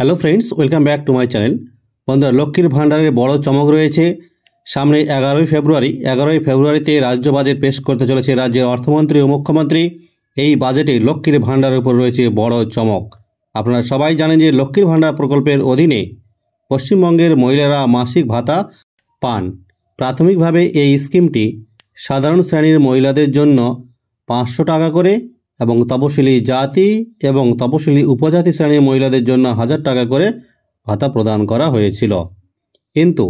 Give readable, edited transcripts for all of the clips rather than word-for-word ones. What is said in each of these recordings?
Hello friends, welcome back to my channel. বন্ধুরা, লক্ষ্মীর ভাণ্ডারের বড় চমক রয়েছে। সামনে 11ই ফেব্রুয়ারিতে রাজ্য বাজেট পেশ করতে চলেছে রাজ্যের অর্থমন্ত্রী ও মুখ্যমন্ত্রী। এই বাজেটে লক্ষ্মীর ভাণ্ডারের উপর রয়েছে বড় চমক। আপনারা সবাই জানেন যে লক্ষ্মীর ভাণ্ডার প্রকল্পের অধীনে পশ্চিমবঙ্গের মহিলারা মাসিক ভাতা পান। প্রাথমিকভাবে এই স্কিমটি সাধারণ শ্রেণীর মহিলাদের জন্য 500 টাকা করে এবং তপশিলি জাতি এবং তপশিলি উপজাতি শ্রেণীর মহিলাদের জন্য 1000 টাকা করে ভাতা প্রদান করা হয়েছিল। কিন্তু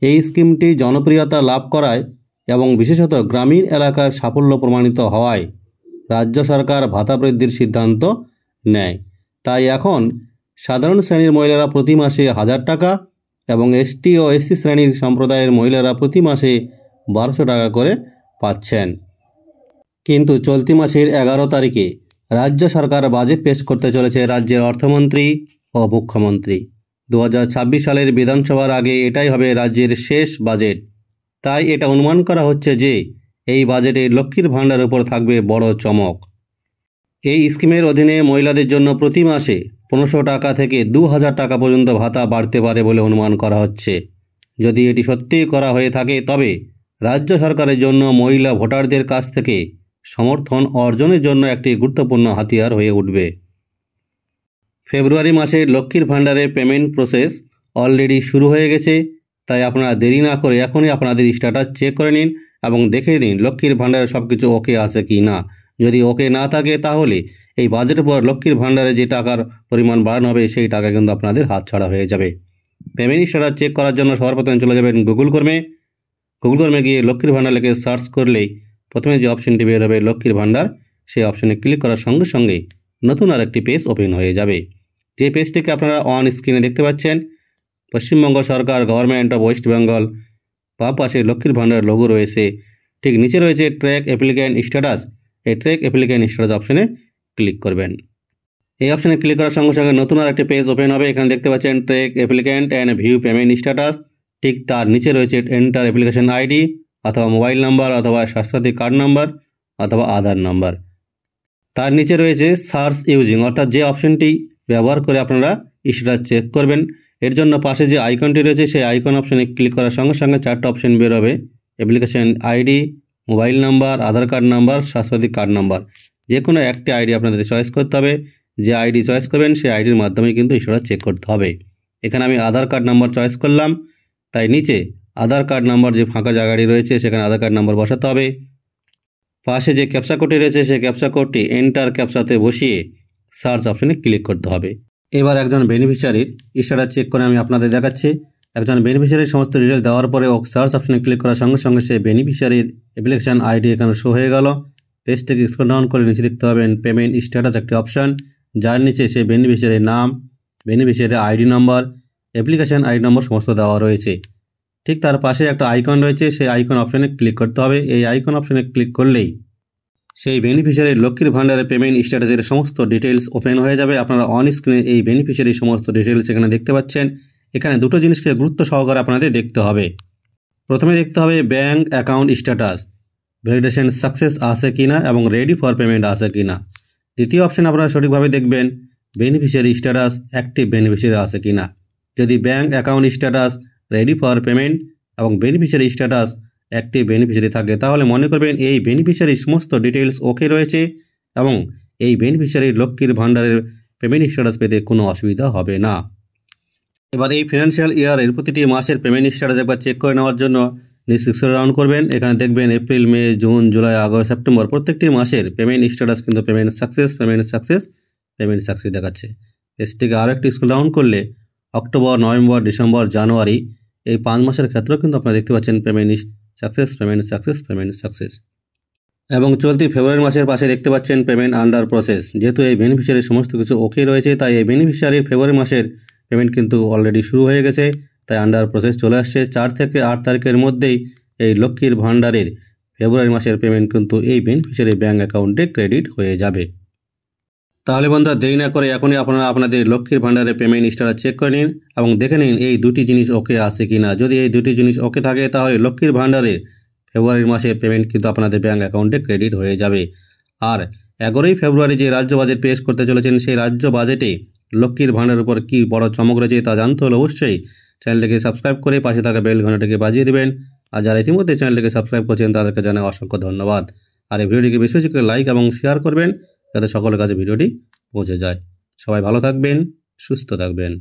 এই স্কিমটি জনপ্রিয়তা লাভ করায় এবং বিশেষত গ্রামীণ এলাকার সাফল্য প্রমাণিত হওয়ায় রাজ্য সরকার ভাতা বৃদ্ধির সিদ্ধান্ত নেয়। তাই এখন সাধারণ শ্রেণীর মহিলারা প্রতি মাসে 1000 টাকা এবং এসটি ও এসসি শ্রেণীর সম্প্রদায়ের মহিলারা প্রতি মাসে 1200 টাকা করে পাচ্ছেন। কিন্তু চলতি মাসের 11 তারিখে রাজ্য সরকার বাজেট পেশ করতে চলেছে রাজ্যের অর্থমন্ত্রী ও মুখ্যমন্ত্রী। 2026 সালের বিধানসভার আগে এটাই হবে রাজ্যের শেষ বাজেট। তাই এটা অনুমান করা হচ্ছে যে এই বাজেটে লক্ষ্মীর ভাণ্ডারের উপর থাকবে বড় চমক। এই স্কিমের অধীনে মহিলাদের জন্য প্রতি মাসে 1500 টাকা থেকে 2000 টাকা পর্যন্ত ভাতা বাড়তে পারে বলে অনুমান করা হচ্ছে। যদি এটি সত্যিই করা হয়ে থাকে তবে রাজ্য সরকারের জন্য মহিলা ভোটারদের কাছ থেকে সমর্থন অর্জনের জন্য একটি গুরুত্বপূর্ণ হাতিয়ার হয়ে উঠবে। ফেব্রুয়ারি মাসে লক্ষ্মীর ভাণ্ডারের পেমেন্ট প্রসেস অলরেডি শুরু হয়ে গেছে। তাই আপনারা দেরি না করে এখনই আপনাদের স্ট্যাটাস চেক করে নিন এবং দেখে নিন লক্ষ্মীর ভাণ্ডারে সব কিছু ওকে আছে কি না। যদি ওকে না থাকে তাহলে এই বাজেটের পর লক্ষ্মীর ভাণ্ডারে যে টাকার পরিমাণ বাড়ানো হবে সেই টাকা কিন্তু আপনাদের হাতছাড়া হয়ে যাবে। পেমেন্ট স্ট্যাটাস চেক করার জন্য সবার প্রথমে চলে যাবেন গুগল ক্রোমে গিয়ে লক্ষ্মীর ভাণ্ডার লিখে সার্চ করলেই প্রথমে যে অপশনটি বের হবে লক্ষ্মীর ভাণ্ডার, সেই অপশনে ক্লিক করার সঙ্গে সঙ্গে নতুন আরেকটি পেজ ওপেন হয়ে যাবে। যে পেজটিকে আপনারা অন স্ক্রিনে দেখতে পাচ্ছেন, পশ্চিমবঙ্গ সরকার গভর্নমেন্ট অফ ওয়েস্ট বেঙ্গল, বাম পাশে লক্ষ্মীর ভাণ্ডার লোগো রয়েছে। ঠিক নিচে রয়েছে ট্র্যাক অ্যাপ্লিক্যান্ট স্ট্যাটাস। এই ট্র্যাক অ্যাপ্লিক্যান্ট স্ট্যাটাস অপশনে ক্লিক করবেন। এই অপশনে ক্লিক করার সঙ্গে সঙ্গে নতুন আরেকটি পেজ ওপেন হবে। এখানে দেখতে পাচ্ছেন track applicant and view payment status. ঠিক তার নিচে রয়েছে এন্টার অ্যাপ্লিকেশন আইডি অথবা মোবাইল নাম্বার অথবা স্বাস্থ্যসাথী কার্ড নাম্বার অথবা আধার নাম্বার। তার নিচে রয়েছে সার্চ ইউজিং, অর্থাৎ যে অপশনটি ব্যবহার করে আপনারা স্ট্যাটাস চেক করবেন। এর জন্য পাশে যে আইকনটি রয়েছে সেই আইকন অপশনে ক্লিক করার সঙ্গে সঙ্গে 4টা অপশন বের হবে: application ID, mobile number, Aadhaar card number, Swasthyasathi card number. যে কোনো একটি আইডি আপনাদের চয়েস করতে হবে। যে আইডি চয়েস করবেন সেই আইডির মাধ্যমে কিন্তু স্ট্যাটাস চেক করতে হবে। এখানে আমি আধার কার্ড নাম্বার চয়েস করলাম, তাই নিচে আধার কার্ড নাম্বার যে ফাঁকা জায়গাটি রয়েছে সেখানে আধার কার্ড নাম্বার বসাতে হবে। পাশে যে ক্যাপচা কোডটি রয়েছে সেই ক্যাপচা কোডটি এন্টার ক্যাপচাতে বসিয়ে সার্চ অপশনে ক্লিক করতে হবে। এবার একজন বেনিফিশিয়ারির স্ট্যাটাস চেক করে আমি আপনাদের দেখাচ্ছি। একজন বেনিফিশিয়ারির সমস্ত ডিটেল দেওয়ার পরে ও সার্চ অপশনে ক্লিক করার সঙ্গে সঙ্গে সেই বেনিফিশিয়ারির অ্যাপ্লিকেশন আইডি এখানে শো হয়ে গেল। পেজ থেকে স্ক্রল ডাউন করে নিচে দেখতে পাবেন পেমেন্ট স্ট্যাটাস একটি অপশন, যার নিচে সেই বেনিফিশিয়ারির নাম, বেনিফিশিয়ারির আইডি নাম্বার, অ্যাপ্লিকেশন আইডি নম্বর সমস্ত দেওয়া রয়েছে। ঠিক তার পাশে একটা আইকন রয়েছে, সেই আইকন অপশনে ক্লিক করতে হবে। এই আইকন অপশনে ক্লিক করলেই সেই বেনিফিশিয়ারির লক্ষ্মীর ভাণ্ডারের পেমেন্ট স্ট্যাটাসের সমস্ত ডিটেলস ওপেন হয়ে যাবে। আপনারা অন স্ক্রিনে এই বেনিফিশিয়ারির সমস্ত ডিটেলস এখানে দেখতে পাচ্ছেন। এখানে দুটো জিনিসকে গুরুত্ব সহকারে আপনাদের দেখতে হবে। প্রথমে দেখতে হবে bank account status, validation success আছে কিনা এবং রেডি ফর পেমেন্ট আছে কিনা। দ্বিতীয় অপশন আপনারা সঠিকভাবে দেখবেন বেনিফিশিয়ারি স্ট্যাটাস অ্যাক্টিভ বেনিফিশিয়ারি আছে কিনা। যদি bank account status ready for payment এবং বেনিফিশিয়ারি স্ট্যাটাস অ্যাক্টিভ বেনিফিশিয়ারি থাকে তাহলে মনে করবেন এই বেনিফিশিয়ারির সমস্ত ডিটেলস ওকে রয়েছে এবং এই বেনিফিশিয়ারির লক্ষ্মীর ভাণ্ডারের পেমেন্ট স্ট্যাটাস পেতে কোনো অসুবিধা হবে না। এবার এই ফিনান্সিয়াল ইয়ারের প্রতিটি মাসের পেমেন্ট স্ট্যাটাস একবার চেক করে নেওয়ার জন্য নিচে স্ক্রল ডাউন করবেন। এখানে দেখবেন এপ্রিল, মে, জুন, জুলাই, আগস্ট, সেপ্টেম্বর প্রত্যেকটি মাসের পেমেন্ট স্ট্যাটাস কিন্তু পেমেন্ট সাকসেস দেখাচ্ছে। পেজটিকে আরও একটি স্ক্রল ডাউন করলে অক্টোবর, নভেম্বর, ডিসেম্বর, জানুয়ারি এই 5 মাসের ক্ষেত্রেও কিন্তু আপনারা দেখতে পাচ্ছেন পেমেন্ট সাকসেস। এবং চলতি ফেব্রুয়ারি মাসের পাশে দেখতে পাচ্ছেন পেমেন্ট আন্ডার প্রসেস। যেহেতু এই বেনিফিশিয়ারির সমস্ত কিছু ওকে রয়েছে তাই এই বেনিফিশিয়ারির ফেব্রুয়ারি মাসের পেমেন্ট কিন্তু অলরেডি শুরু হয়ে গেছে, তাই আন্ডার প্রসেস চলে আসছে। 4 থেকে 8 তারিখের মধ্যেই এই লক্ষ্মীর ভাণ্ডারের ফেব্রুয়ারি মাসের পেমেন্ট কিন্তু এই বেনিফিশিয়ারি ব্যাঙ্ক অ্যাকাউন্টে ক্রেডিট হয়ে যাবে। তাহলে বন্ধুরা, দেরি না করে এখনই আপনারা আপনাদের লক্ষ্মীর ভাণ্ডারের পেমেন্ট স্ট্যাটাস চেক করে নিন এবং দেখে নিন এই দুটি জিনিস ওকে আছে কিনা। যদি এই দুটি জিনিস ওকে থাকে তাহলে লক্ষ্মীর ভাণ্ডারের ফেব্রুয়ারি মাসে পেমেন্ট কিন্তু আপনাদের ব্যাঙ্ক অ্যাকাউন্টে ক্রেডিট হয়ে যাবে। আর 11ই ফেব্রুয়ারি যে রাজ্য বাজেট পেশ করতে চলেছেন সেই রাজ্য বাজেটে লক্ষ্মীর ভাণ্ডারের উপর কী বড় চমক রয়েছে তা জানতে হলে অবশ্যই চ্যানেলটিকে সাবস্ক্রাইব করে পাশে থাকা বেল ঘন্টাটিকে বাজিয়ে দেবেন। আর যারা ইতিমধ্যে চ্যানেলটিকে সাবস্ক্রাইব করছেন তাদেরকে জানাই অসংখ্য ধন্যবাদ। আর এই ভিডিওটিকে বেশি বেশি করে লাইক এবং শেয়ার করবেন যাতে সকলের কাছে ভিডিওটি পৌঁছে যায়। সবাই ভালো থাকবেন, সুস্থ থাকবেন।